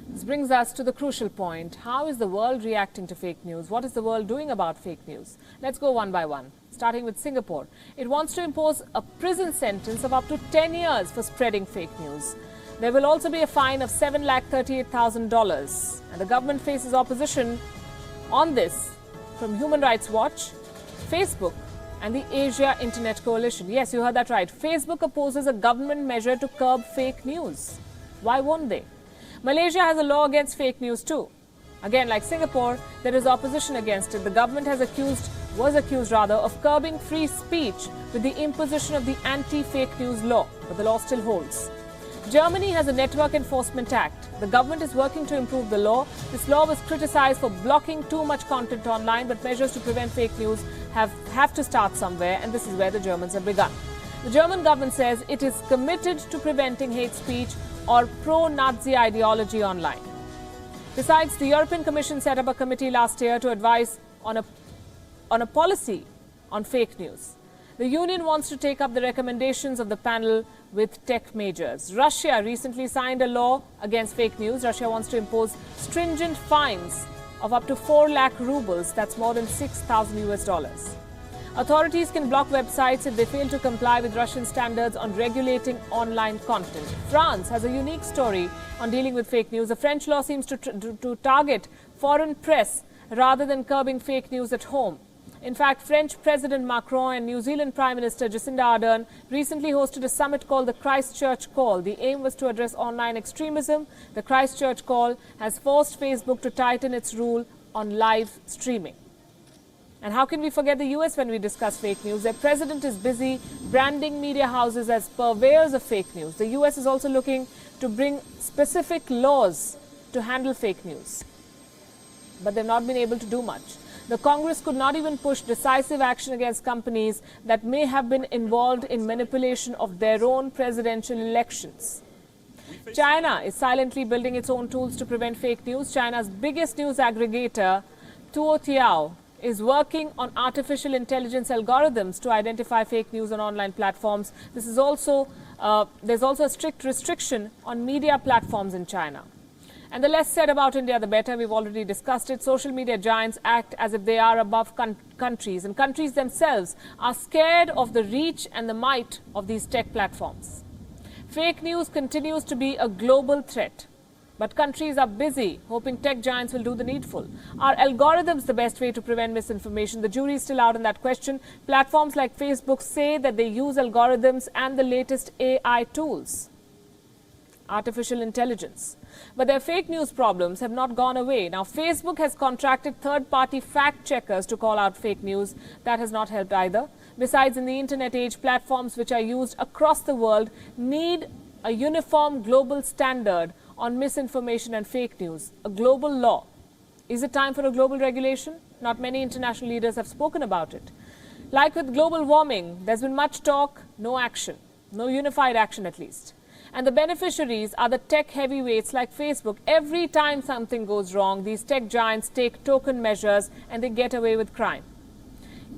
This brings us to the crucial point. How is the world reacting to fake news? What is the world doing about fake news? Let's go one by one, starting with Singapore. It wants to impose a prison sentence of up to 10 years for spreading fake news. There will also be a fine of $738,000. And the government faces opposition on this from Human Rights Watch, Facebook, and the Asia Internet Coalition. Yes, you heard that right. Facebook opposes a government measure to curb fake news. Why won't they? Malaysia has a law against fake news too. Again, like Singapore, there is opposition against it. The government was accused of curbing free speech with the imposition of the anti-fake news law, but the law still holds. Germany has a Network Enforcement Act. The government is working to improve the law. This law was criticized for blocking too much content online, but measures to prevent fake news have to start somewhere, and this is where the Germans have begun. The German government says it is committed to preventing hate speech or pro-Nazi ideology online. Besides, the European Commission set up a committee last year to advise on a policy on fake news. The Union wants to take up the recommendations of the panel with tech majors. Russia recently signed a law against fake news. Russia wants to impose stringent fines of up to 4 lakh rubles, that's more than $6,000. Authorities can block websites if they fail to comply with Russian standards on regulating online content. France has a unique story on dealing with fake news. The French law seems to target foreign press rather than curbing fake news at home. In fact, French President Macron and New Zealand Prime Minister Jacinda Ardern recently hosted a summit called the Christchurch Call. The aim was to address online extremism. The Christchurch Call has forced Facebook to tighten its rule on live streaming. And how can we forget the US when we discuss fake news? Their president is busy branding media houses as purveyors of fake news. The US is also looking to bring specific laws to handle fake news. But they've not been able to do much. The Congress could not even push decisive action against companies that may have been involved in manipulation of their own presidential elections. China is silently building its own tools to prevent fake news. China's biggest news aggregator, Tuotiao, is working on artificial intelligence algorithms to identify fake news on online platforms. There's also a strict restriction on media platforms in China. And the less said about India, the better. We've already discussed it. Social media giants act as if they are above countries, and countries themselves are scared of the reach and the might of these tech platforms. Fake news continues to be a global threat, but countries are busy hoping tech giants will do the needful. Are algorithms the best way to prevent misinformation? The jury is still out on that question. Platforms like Facebook say that they use algorithms and the latest AI tools, artificial intelligence. But their fake news problems have not gone away. Now, Facebook has contracted third-party fact-checkers to call out fake news. That has not helped either. Besides, in the internet age, platforms which are used across the world need a uniform global standard on misinformation and fake news, a global law. Is it time for a global regulation? Not many international leaders have spoken about it. Like with global warming, there's been much talk, no action, no unified action at least. And the beneficiaries are the tech heavyweights like Facebook. Every time something goes wrong, these tech giants take token measures and they get away with crime.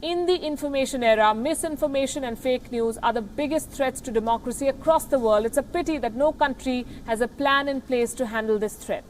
In the information era, misinformation and fake news are the biggest threats to democracy across the world. It's a pity that no country has a plan in place to handle this threat.